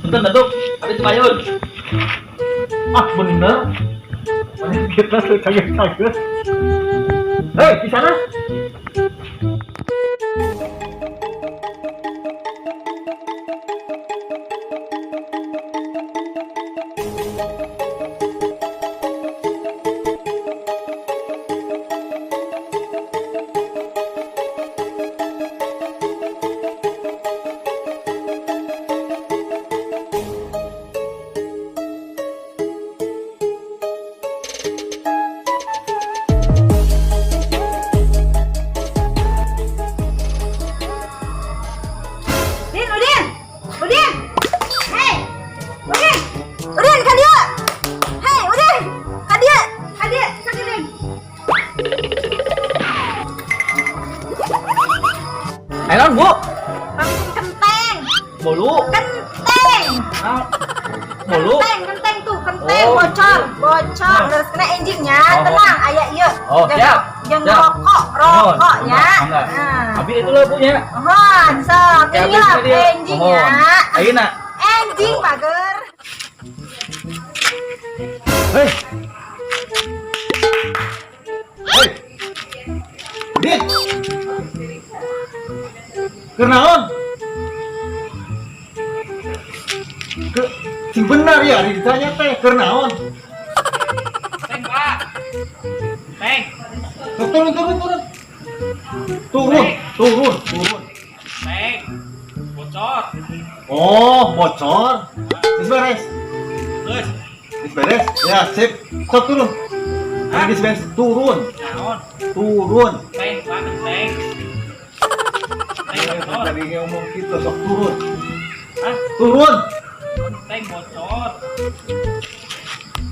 Punten datuk, ada Cipayun. Ah bener. Mana kita kaget-kaget. Hei, di sana. Ayo Bu. Kenteng. Bolu. Kenteng. Ah. Bolu. Kenteng tuh, kenteng bocor. Terus kena engine-nya. Tenang, aya ieu. Oh, siap. Jeung rokok ya. Habis itu lah Bu nya. Mohon, sok. Ini lah engine-nya. Ayeuna. Engine bager. Hei. Hei. Dit. Kenaon? Sing benar ya ditanya teh kenaon? Teng Pak. Teng. Turun. Teng. Bocor. Oh, bocor. Beres. Terus. Beres. Ya, sip. Sok turun. Beres. Turun. Naon? Turun. Teng Pak, teng. Tadi ngomong gitu, sok turun. Hah? Turun. Teng bocor.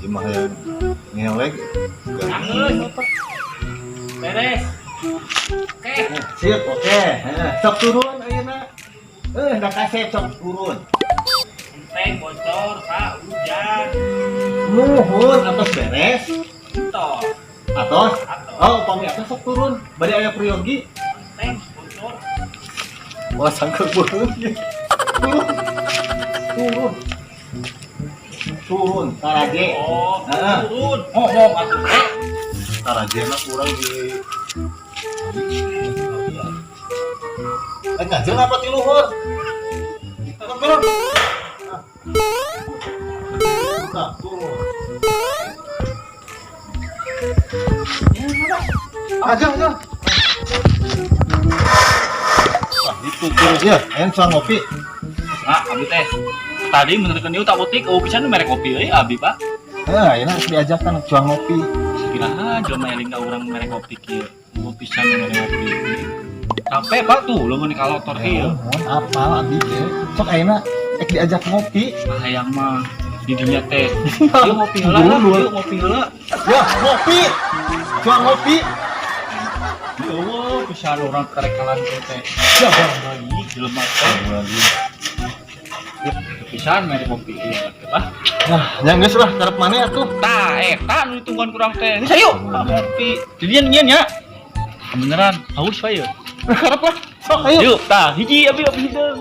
Gimana yang ngelek? Jangan. Beres. Oke. Sip, oke. Sok turun ayeuna. Dah kasep sok turun. Teng bocor, Pak, hujan. Nuhun atos beres. Tos. Atos. Oh, upami atos sok turun. Bari aya priyogi. Teng bocor. Wah, sangkal burung. Turun. Taraje. Oh, Heeh. turun. Ngomong atuh. Taraje mah kurang di. Ngajeng apa ti luhur? Turun. Turun. Aja. Wah, itu terus ya. Ayo sang ngopi. Nah, abi teh. Tadi menerken ieu tak utik, pisan merek kopi euy abi, Pak. Ayeuna diajakkan cuang ngopi. Kiraha jelema eling ka urang merek kopi kieu. Kopi pisan merek kopi. Capek, Pak, tuh leungeun kalotor ieu. Mohon apal abdi teh. Sok ayeuna ek diajak ngopi. Hayang mah di dinya teh. Ieu ngopi heula, ieu ngopi heula. Wah, ngopi. Cuang ngopi. Oh, pisan urang karek kalan teh. Ya bang lagi jelema teh. Pisan merek kopi ieu, Pak. Nah, yang geus lah karep maneh atuh. Tah, nu ditungguan kurang teh. Geus ayo, ngopi. Jadian ngian ya. Beneran, haus bae yeuh. Karep lah. Sok ayo. Yuk, tah, hiji abi hideung.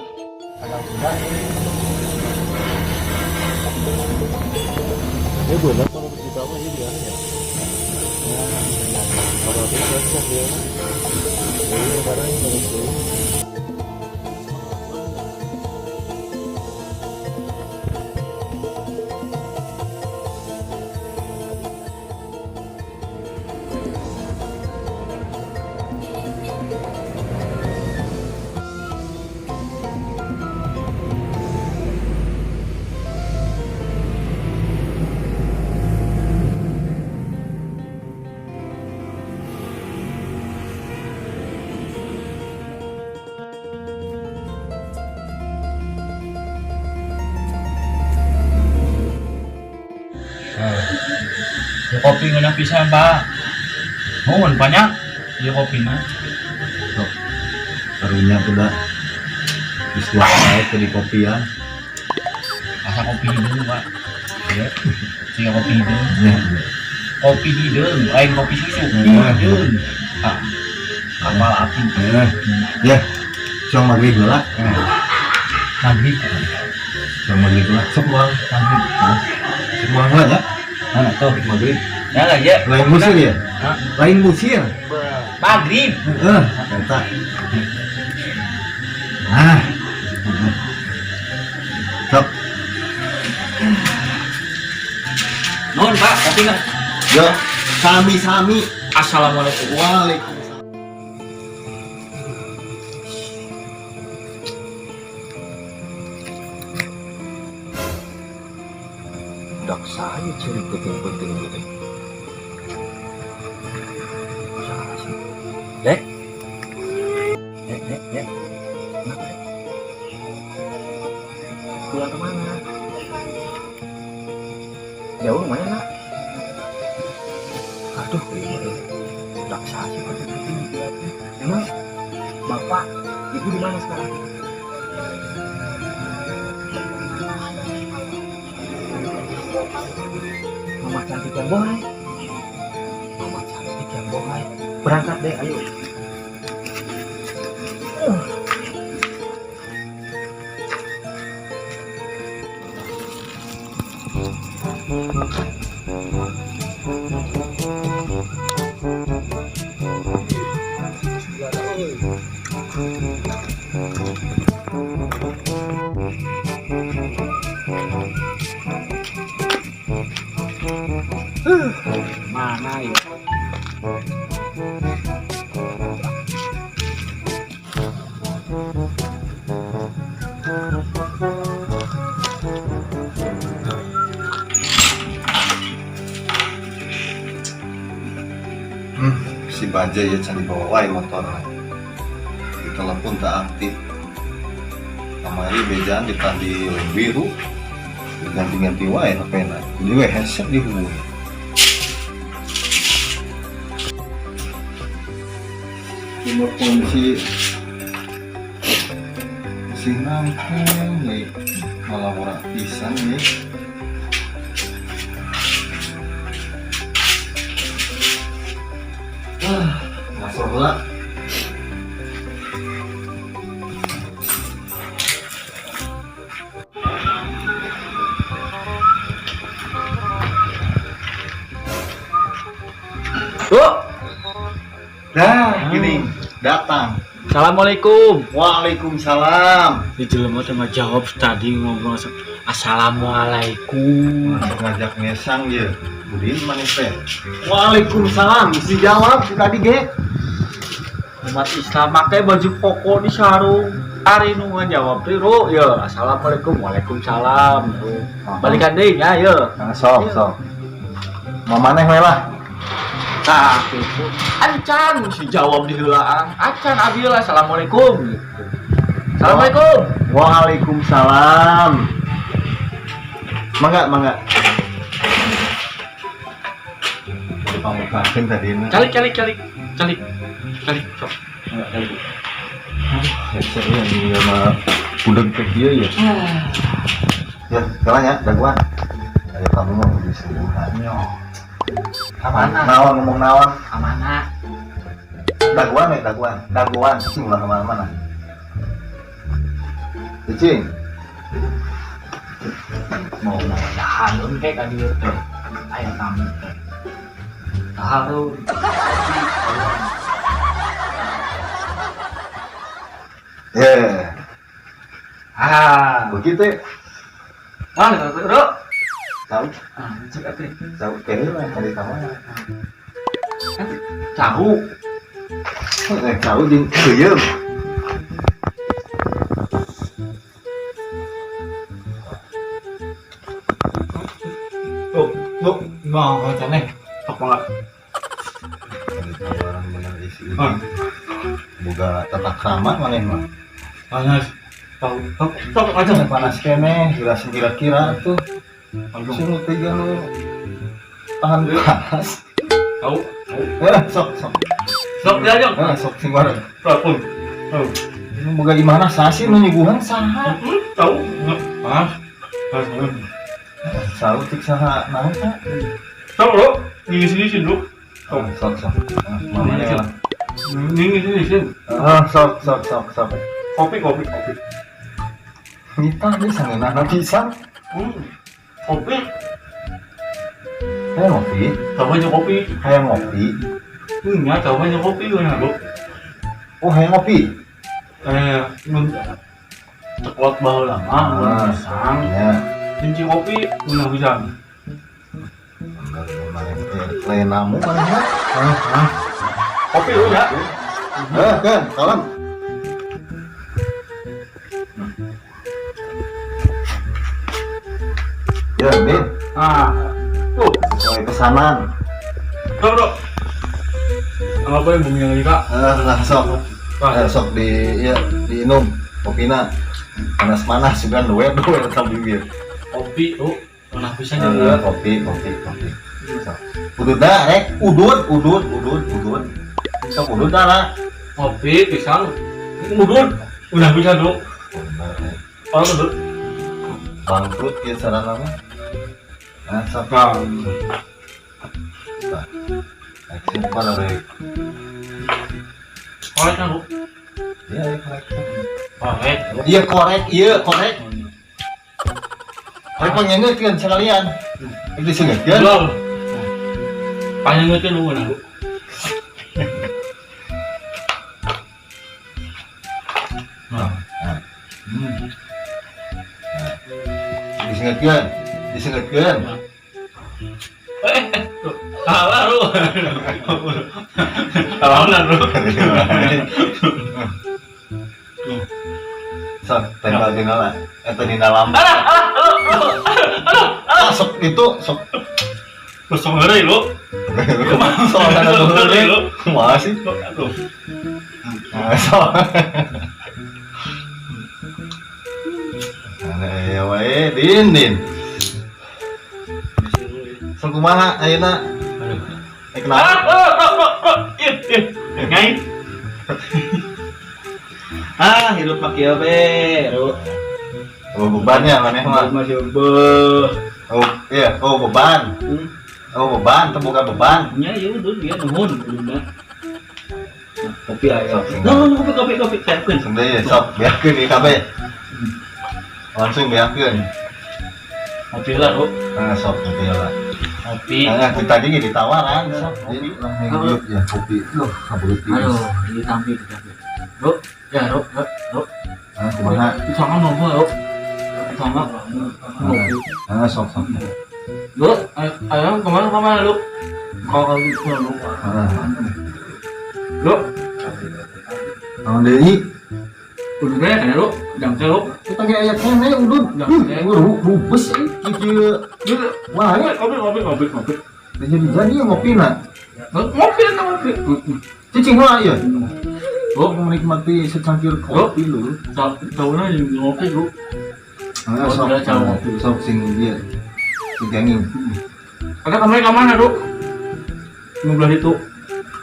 Ya benar kalau kita mah jadi ya. Kalau kita cek dia. Ini barang terus. Ya kopi ngeunah pisan, Pak. Mohon banyak. Ya kopina. Sok. Karunya udah istilah naik ke di kopi ya. Asa kopi hideung, Pak. Ya. Siga kopi hideung. Ya. Kopi hideung, lain kopi susu. Hideung. Ah. Kapal api. Ya. Cong maghrib lah. Maghrib. maghrib lah. Sok buang. Sok buang lah ya. Mana tuh maghrib? Ya enggak ya? Lain musir ya? Lain musir. Maghrib. Kata. Nah. Sok. Nuhun Pak, kopi enggak? Yo, sami-sami. Assalamualaikum. Waalaikumsalam. Dak saya cari penting-penting gitu. Dek. Dek. Kenapa, Dek? Pulang kemana? Jauh lumayan lah. Aduh, dak saya penting-penting. Emang Bapak, Ibu di mana sekarang? Mama cantik yang bohai. Mama cantik yang bohai. Berangkat deh, ayo. Mana ya? Si Bajai ya can dibawa wae motor. Ditelepon tak aktif. Kamari bejaan ditadi biru. Ganti-ganti wae HP-na. Jadi we headset dihubungi. Telepon si nangkeng nih malah orang pisang nih. Masuk lah. Dah, gini datang. Assalamualaikum. Waalaikumsalam. Di jelema teh ngajawab tadi ngomong assalamualaikum. Ngajak ngesang ya. Budin manis teh. Waalaikumsalam. Si jawab si tadi ge. Umat Islam pakai baju koko di sarung. Hari nu ngajawab teh ro ya assalamualaikum. Waalaikumsalam. Balikan deui nya ya. Sok. Mau maneh we lah. Tah, itu ancan si jawab di heulaan. Acan abi lah assalamualaikum. Assalamualaikum. Waalaikumsalam. Mangga. Pamekasan tadi na. Calik. Sok. Calik. Headset ya ini sama budeg ke dia ya. Ya, sekarang ya, daguan. Ayo kamu mau di sembuhannya. Kamana? Nawan ngomong nawan. Kamana? Daguan. Cing lah kemana-mana. Cing. Mau dahareun kayak ka dieu teh. Aya tamu teh. Dahareun. Begitu. Ro. Tahu? Cek atuh. Tahu kayaknya lah dari kamu. Tahu. Tahu jeung teuyeum. Tuh, mau ceneh. Sok banget. Boga tata krama maneh mah. Panas. Sok aja Panas kene, kira-kira tuh. Sunu tiga nu tahan panas. Tahu. Sok. Sok dia aja. Sok sing bareng. Telepon. Tahu. Ini boga di mana sasi nu nyuguhan saha? Tahu. Panas. Sahu cik saha naon ta? Sok lo. Di sini lu. Sok. Mamanya lah. Ini sini. Sok. Kopi. Nita dia sangeunana pisan. Kopi, Hayang ngopi, coba aja kopi. hayang ngopi. Nya coba aja kopi gimana lu? Oh, hayang ngopi. Nun coklat baheula lama, pisang. Ya. Cinci kopi, ulah bisa. Lain namu kan ya? Kopi udah. Kan, salam. Ya, Min. Ah, tuh, Sesuai pesanan. bro. Apa yang bumi yang kak? Nah, sok. Sok diinum kopina. Panas-panas juga duet tam bibir. Kopi tuh, ulah bisa Kopi. Sok. Udud dah, udud. Sok udud dah lah. Kopi, pisang, mudun, udah bisa dulu. Oh, betul. Bangkrut ya sarana mah. Nah, sok. Simpan lah, Korek kan lu? ya korek. Korek. Iya korek. Korek panjangkeun sekalian. Itu sengetkeun. Belum. Panjang itu lu mana lu? Disengetkeun. Tuh, salah lu. Salah lu. Sok, tempel dina lah. Eta dina lampu. Sok itu sok. Kosong ngeri lu. Soalnya lu. masih. Aduh. Sok. Ya wae, Din. Sok kumaha ayeuna? Kenapa? Ngai. Hidup pakai apa? Oh, bebannya maneh mah. Masih beuh. Oh, iya, beban. Oh, beban, terbuka beban. Nya ya udah dia nuhun udah. Kopi aya. Sok, Kopi kaitkeun. Sendiri sok biarkeun di kabeh. Langsung biarkeun. Kopi lah, Bro. Nah, sok nanti lah. Kopi. Nah, kita tadi ditawaran, sok. Jadi hidup ya kopi. Loh, kabulut Aduh, ini tampil. Bro, ya, Bro. Nah, kumaha? Sama ngomong, Bro. Sama. Nah, sok. Bro, ayo kemana lu? Kalau gitu lu. Bro, Tahun deui udah banyak kan lu? Jam lu. kita ge aya kene udud. Rupes kieu. Wah, ya Kopi. jadi ngopina. Ngopi. Cicing lah ya. Bro, Menikmati secangkir kopi lu. tahunya yang ngopi lu. Nah, sok sing dia. Sing ganging. Ada kemana lu? Ngebelah itu.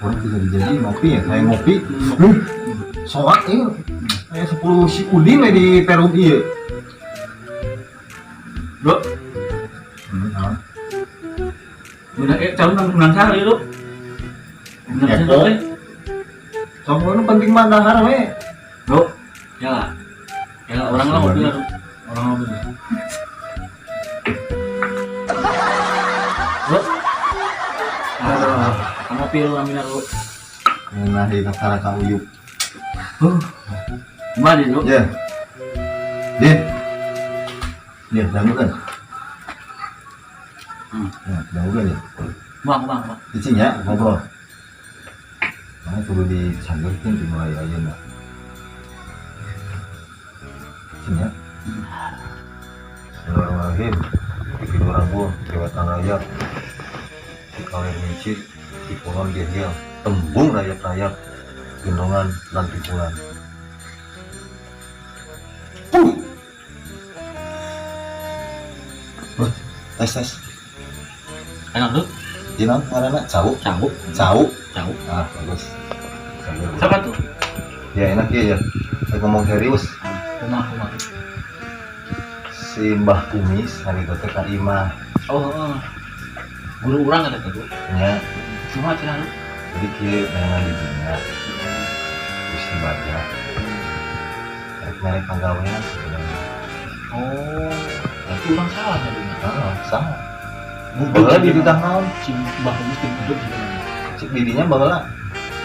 Orang bisa jadi ngopi ya, kayak ngopi. Soak ini kayak 10 si Udin lah di Perum iya. Bro, udah calon sehari lu. Soalnya penting mah dahar we. Bro, ya orang lah ngopi lah. Orang ngopi. Bro, kamu pilih ambil lu. Nah, di kata ka uyuk. Gimana lu? Ya. Dia dangu kan? Ya, dangu kan ya. Bang. Cicing ya, ngobrol. Nah, perlu disanggurkeun di mulai ayeuna. Cicing ya. Bismillahirrahmanirrahim. Bikin orang buah, Jawatan Raya. Di kalian mincit, di pohon dia tembung rayap-rayap, gendongan dan tipulan. Tes. Enak lu? Dina karena cau. Ah, bagus. Siapa tuh? Ya enak ya. Saya ngomong serius. Rumah. Si Mbah Kumis hari itu Kak Imah. Oh. Guru orang ada tuh. Ya, Cuma cina lu. jadi kieu neangan di dinya. Terus dibaca. Merek panggawean sebenarnya. Oh, berarti orang salah ya dulu. Salah. Budeg Baheula di di ditah naon? si Mbah Kumis teh budeg gitu. Cik didinya baheula.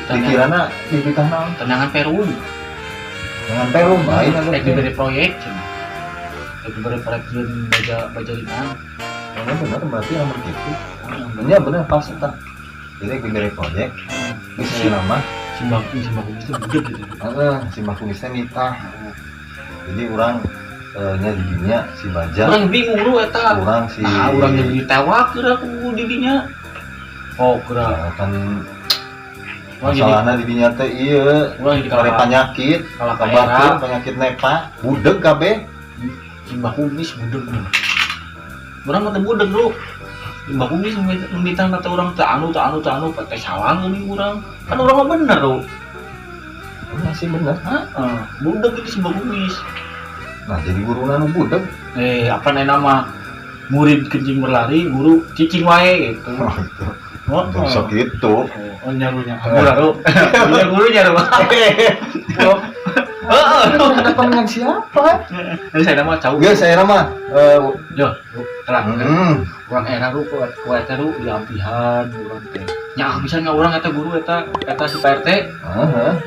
Dikirana di ditah naon? Tenangan Perun. Dengan perum lain Kayak ada. diberi proyek cina. Kayak diberi proyek jeung baja ringan. Benar berarti yang begitu. Iya benar pas eta. Jadi diberi proyek bisa nama Si Mbah Kumis teh budeg gitu. si Mbak Kumisnya nitah. Jadi orang nya didinya si Baja. Orang bingung lu eta. Orang si Nah, orang jadi ditewak kira ku didinya. Oh, kira kan orang jadi masalahnya didinya teh iya. orang jadi Kare penyakit, kalah kabatur kaera. penyakit nepa, budeg kabeh. Si Mbah Kumis budeg. Orang mah teu budeg lu. Si Mbah Kumis membitang kata orang teu anu teh salah geuning urang. Kan urang mah bener lu. Masih bener. Heeh, budeg itu si Mbah Kumis. Nah, jadi guruna nu budeg. Apa nama murid kencing berlari, guru cicing wae gitu. Oh, itu. Oh, Sok gitu. oh nyarunya. Guru. Punya guru nyaru. Heeh. Ada dengan siapa? Ini saya nama cau. Ya saya nama Yo, terang. hmm. Urang era ru ku eta ru diampihan urang teh. Nya bisa nga urang eta guru eta si PRT.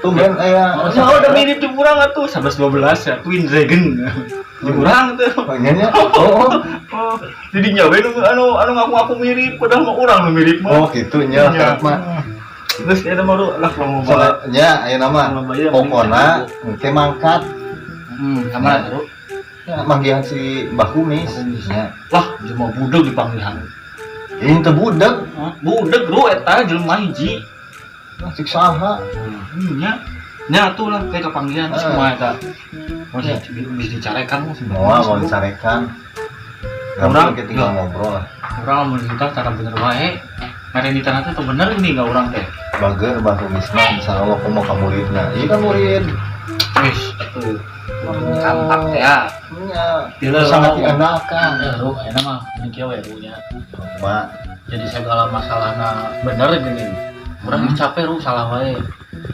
Tumben aya. Oh, udah mirip jeung urang atuh 11 12 ya Twin Dragon. Jeung urang teh. Pengennya. Oh. Oh, jadi nyawe anu ngaku mirip padahal mah urang nu mirip mah. Oh, gitu nya karep mah. Terus eta mah lah kalau mau Soalnya aya nama pokona teh mangkat. Sama terus. Ya manggihan si Mbah Kumis. Ya. Lah, cuma budeg dipanggilan. Ini teh budeg. Budeg lu eta jelema hiji. Cik saha. Nya atuh lah teh kapanggilan semua eta. Masih bisa dicarekan mah Mau dicarekan. Urang kita tinggal ngobrol lah. Urang mun kita cara bener wae. Merenita teh bener gini enggak urang teh. Bager Mbah Kumis mah insyaallah kumaha ka muridna. Ieu kan murid. Wis atuh. Kampak teh ya. Ya, sangat diandalkan. Ru eta mah ini kieu we ru-nya. Cuma Jadi segala masalahna bener gini. Urang capek ru salah wae.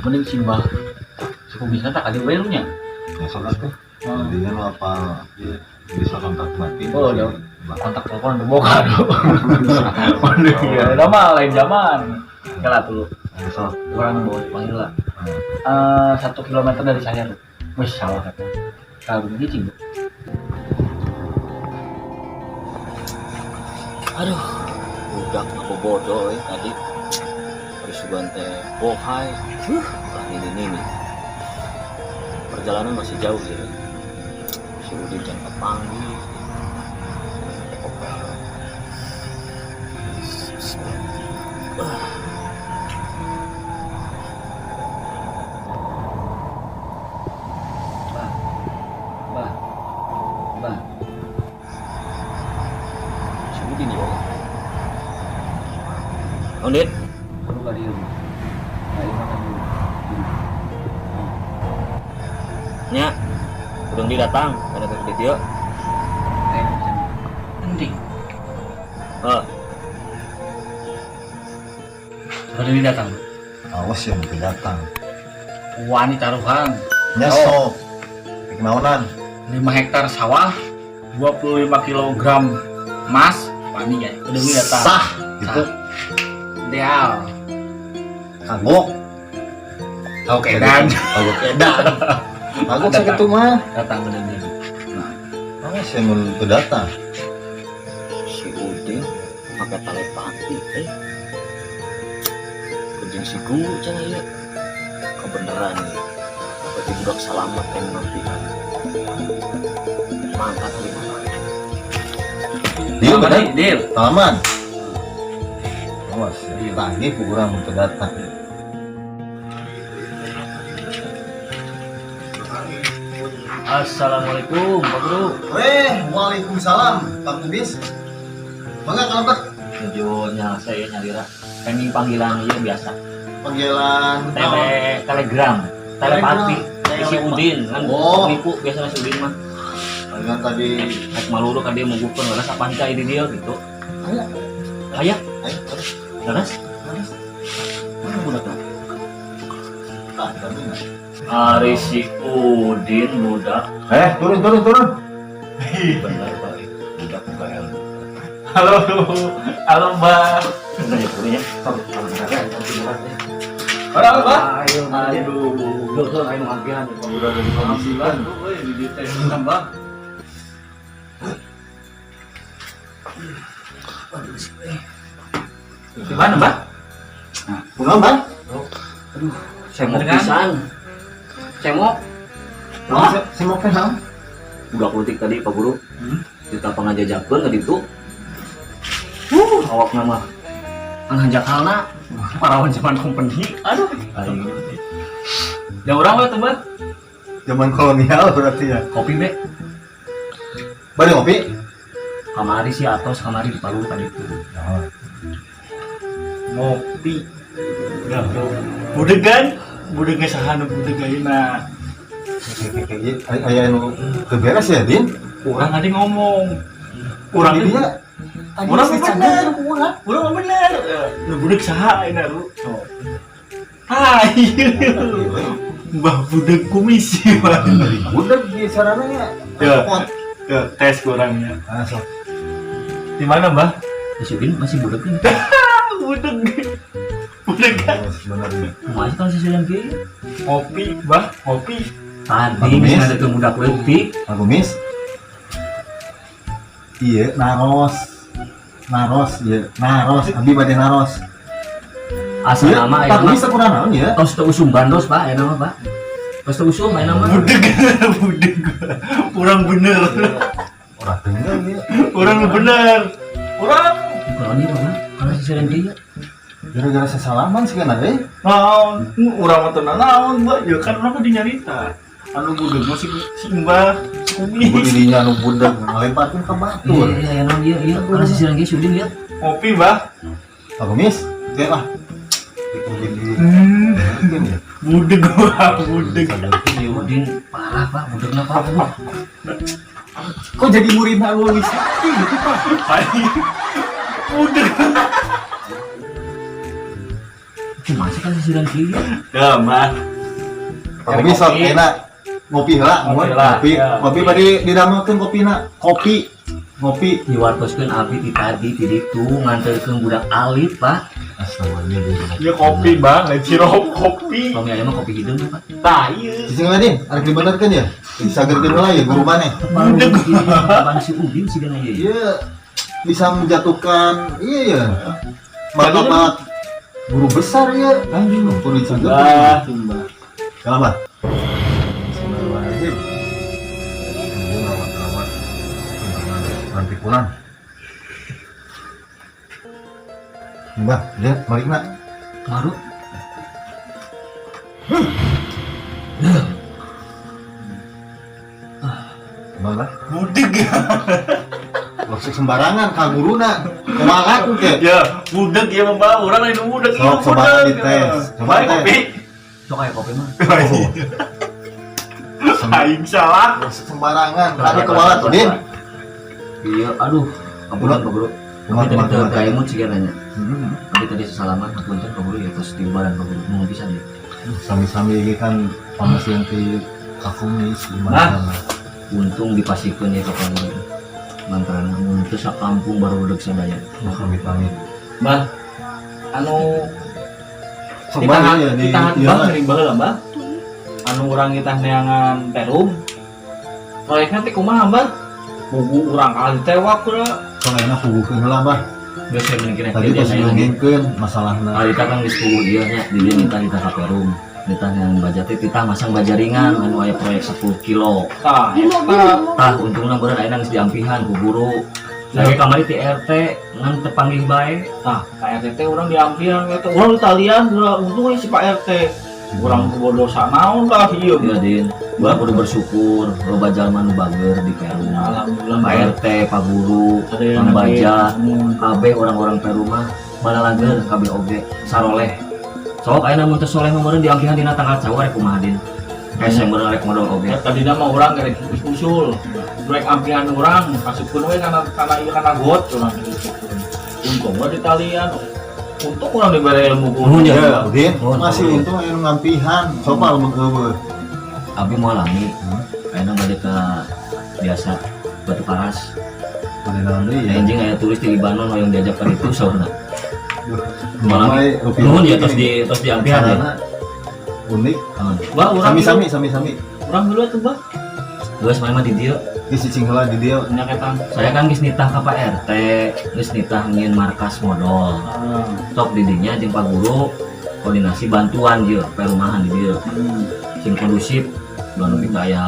Mending simbah suku bisa tak ada we ru-nya. masalah tuh. Jadinya lo apa ya, bisa kontak batin. Oh, ya. Kontak telepon boga dulu. Iya, nama lain zaman. Kalah tuh. Misal Orang bawa dipanggil lah. 1 kilometer dari saya tuh. Wih, salah kata. Kalau begini Bu. Aduh, udah aku bodoh tadi. Terus teh bohai. Ini. Perjalanan masih jauh ya. Si Udin jangan kepanggil. Bah. Si Udin ya. Ondit. Perlu kali ini. Nya, belum didatang, ada ke video. Nanti. Baru ini datang. awas yang datang. Wanita taruhan. Nyesok. Naonan. 5 hektar sawah, 25 kg emas, wani ya. Udah ini datang. Sah. Gitu. Ideal. Kagok. Oke dan. Kagok edan. Kagok sakit mah. Datang bener-bener. Awas yang mau datang. Si Udin pakai telepati kejeng si guru cina ya kebenaran nih berarti budak selamat kan nanti mangkat Dia bener. deal Salaman. Awas ya. Lagi kurang untuk datang. Assalamualaikum Pak Guru. Waalaikumsalam Pak Kubis. Bangga kalebet. Tujuannya saya nyalira pengen panggilan iya biasa Panggilan telegram telepati Telegram. si Udin kan Oh. nipu biasanya si Udin mah Panggilan tadi. naik maluru kan dia mau gugur ngeras apa aja ini dia gitu ayah Ayo. ngeras mana budaknya Tapi enggak. Ari si Udin budak Turun. Benar Pak. Budak UKM. Halo. Halo Mbak. Punya. Halo Mbak. Ayo. Aduh. Tuh ayo makan. Udah dari kondisi kan. Di teh Mbak. Gimana Mbak? Pulang bang. Saya mau pisan. Saya mau. Saya mau kenal. Udah politik tadi Pak Guru. Kita pengajajakeun tadi itu. Awak nama. Kan hanjakalna parawan zaman company. Aduh. Ya orang apa tuh Mbak? Zaman kolonial berarti ya. Kopi be. Bari ngopi. Kamari si Atos kamari di Palu tadi itu. Ngopi. Ya, budegan. Budegnya sahanu budegayna. Aya anu keberes ya, Din? Orang tadi ngomong. Orang Jadi dia dia orang bener. Orang bener. Nu budeg saha ayeuna Ru? Hai. Mbah budeg kumis Mbah. budak di sarananya. Ya. Ya, tes kurangnya. Masuk. Di mana, Mbah? Si Udin masih budak ini. Budeg. Budeg. Sebenarnya. Masih kan si Sulan ki. Kopi, Mbah, kopi. Tadi misalnya ada tuh budak leutik. Aku mis. Iya, naros. Iya, naros. Abi bade naros. Asal nama ya. Tapi bisa kurang naon ya. Tos teu usum bandos Pak, ya nama Pak. Tos teu usum ya nama. Budeg. Budeg. Orang bener. Orang dengar ya. Orang bener. Orang Kalau ini Pak, karena si Sulan ki. Gara-gara sesalaman sih kan ada. naon, urang mah teu naon, Mbak. Ya kan urang tadi nyarita. Anu budeg mah si Mbah, si Ibu kumis. dirinya anu budak ngalempatin ke batu. Iya, nama iya, karena si Sulan ki si Udin ya. Kopi, Mbah. Aku mis. Kayak lah. Dikumpulin di. Mungkin ya. Budeg gua, budeg. Si Udin parah Pak, budakna Pak. Kok jadi murid nulis gitu Pak? Budeg. Masih kan si Sulan ki. Ya, Mbah. Aku mis sok enak. Ngopi lah, Ngopi lah, ngopi. ya. Ngopi bade diramelkeun kopina. Kopi. Ngopi. Diwartoskeun abdi ti tadi ti ditu nganterkeun budak alit Pak. Astagfirullah. Ya kopi, Bang. Lain sirop kopi. Kami aya mah kopi hidung Pak. Tah, ieu. Cicing Ladin, ada dibenerkeun ya? Disagerkeun heula ya guru maneh. Budek. Kapan si Udin sih kan ya. Iya bisa menjatuhkan iya ya martabat guru besar ya anjing kudu Mbah, disagerkeun. Mbah. Selamat. Bismillahirrahmanirrahim. Rawat-rawat. Nanti pulang. Mbah, lihat balik nak. Baru Mbah, Budeg. maksud sembarangan ka guruna. Kumaha aku ke? Ya, budeg ya, Mbah. Urang lain budeg. Sok coba dites. Coba Baik, kopi. sok aya kopi mah. Aing salah. Maksud sembarangan. Tadi kewalat, Din. Iya, aduh. Ampun Pak Guru. Kami tadi teu kaemu sih nanya. Hmm. Kami tadi sesalaman hapunten Pak Guru ya tos di badan Pak Guru. Mau pisan ya. Sami-sami ini kan panas yang ke kakumis gimana? Untung dipasikeun ya Pak Guru. Lantaran mun teu sakampung baru udeg sadaya. Pamit-pamit. Mbah, anu Coba ya di ditahan iya Mbah, lah. ngeri baheula, Mbah. Anu urang kita neangan perum. Proyeknya teh kumaha, Mbah? Buku urang kali tewak pula. Soalnya kugukeun heula bah. Geus saya mikirnya Tadi pas ngomongkeun masalahna. Alita kan geus kudu ieu nya di dieu nita ka perum. Nita yang baja teh titah masang baja ringan anu aya proyek 10 kilo. Tah, eta. Tah untungna bener ayeuna geus diampihan ku guru. Lagi kamari ti RT ngan teu panggih bae. Tah, Pak RT teh urang diampihan eta. Urang ditalian, untung si Pak RT. Urang kudu dosa naon tah ieu. Iya Din, gua kudu bersyukur loba jalma nu bager di Perum. Alhamdulillah, Pak RT, Pak Guru, ada yang Kang Baja, lagi- kabeh orang-orang Perumah mana lager kabeh oge saroleh. Sok ayeuna mun teu soleh mah meureun diampihan dina tanggal cawa rek kumaha Din. Hese bener rek modal oge. Tadi nama orang dari usul, proyek ampian orang kasupkeun we kana ieu kana got urang kasupkeun. Untung we di talian. Untung urang dibere ilmu Nuhun ya. Ya, Din, Nuhun, masih Nuhun. untung aya nu ngampihan. Coba lu meueuh. Abi mau alami. Ayeuna bade ka biasa Batu Karas. Beli naon deui ya. Anjing aya tulis di Libanon yang diajakkan itu saudara. Malah Ramai rupiah. nuhun ya terus di ampihan ya. Sarana unik. Wah, urang Sami. Orang dulu tuh bah. geus main mah di dieu. Geus cicing heula di dieu. Nyaketan. Saya kan geus nitah ka Pak RT, geus nitah ngin markas modal. Sok di dinya jeung Pak Guru koordinasi bantuan ieu perumahan di dieu. Sing kondusif dan kita aya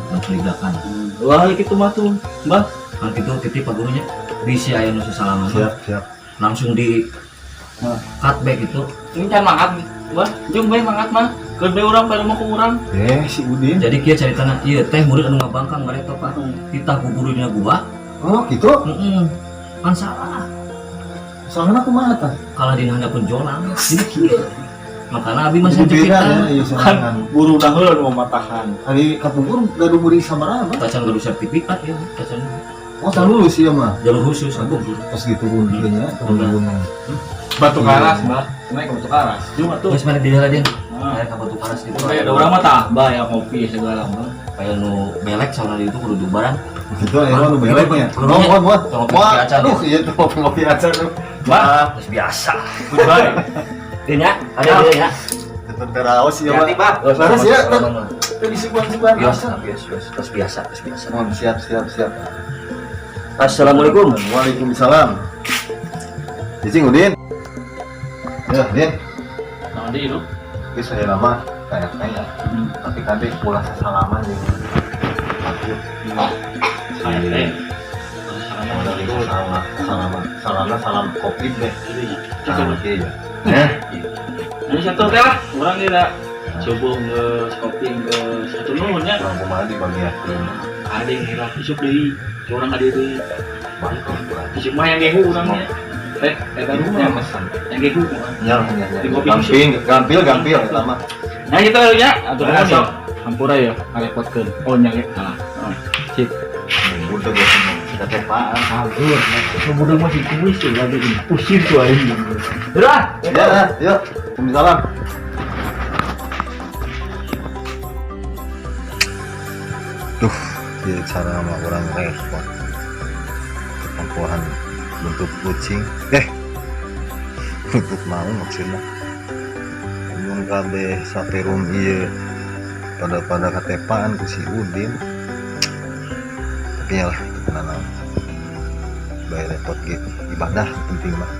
mencurigakan. Wah, gitu mah tuh, Mbah. Kan kitu titip Pak Gurunya bisi aya nu sasalaman. Siap. Langsung di cut back itu. Ini can mangkat, Mbah. Jeung bae mangkat mah. Keur bae urang pada mau ke urang. Si Udin. Jadi kieu caritana ieu teh murid anu ngabangkang mereka Pak. Titah ku gurunya gua. Oh, gitu. Kan salah. Soalnya aku mah tah. Kalah dina handapun jolang. Jadi kieu. Makana abi mah Beda saja ya, kita. iya sorangan. Buru dah heula nu matahan. Hari kapungkur gaduh murid sabaraha, Bang? Tacan baru sertifikat ya, tacan Oh, tak lulus ya mah. jalur khusus aku. Pas diturun nya, turun gunung. Batu Karas, Mbah. Naik ke Batu Karas. Cuma tuh. Terus mana di daerah dia? Ah. Kayak ke Batu Karas gitu. Kayak ada orang mah tambah ya kopi segala macam. Kayak nu belek sama di itu kudu barang. Gitu ya, lu beleknya. Keluarnya- Buat. Ngopi acan ya. Aduh, iya tuh ngopi acan tuh. Mbah, Terus biasa. goodbye. Ini ya, ada ya. Terawas ya, Pak. Pak. Laras ya, tadi sebuah Biasa. Terus biasa. Siap. Assalamualaikum. Waalaikumsalam. Cicing Udin. Ya, Din. Nah, di itu. Ini saya lama kayak tapi tadi pulang salaman nih. Saya teh. Dari itu salam kopi deh. Oke ya. Ini satu teh lah, orang kira coba ke kopi ke satu nuhunnya. Orang kemana di bagian Ada yang kira isuk deui, orang ada deui. bangkok. Isuk mah yang gehu orangnya. Teh, rumah Mesan. yang gehu. Di kopi Gampil lama. Nah, gitu ya. Atuh Nah, kan sok. Hampura ya, ngarepotkeun. Oh, nya ge. Nah, sip. Udah gue kita tepaan. Kabur, kemudian masih tulis tuh lagi ini. Pusing tuh aja. Udah. Ya, yuk. Waalaikumsalam. Duh, dia cara sama orang repot. Perempuan bentuk kucing. Bentuk mau maksudnya. Nyung kabeh saperum ieu pada katepaan ku si Udin. Tapi ya lah, kenal. Bayar repot gitu. Ibadah penting mah.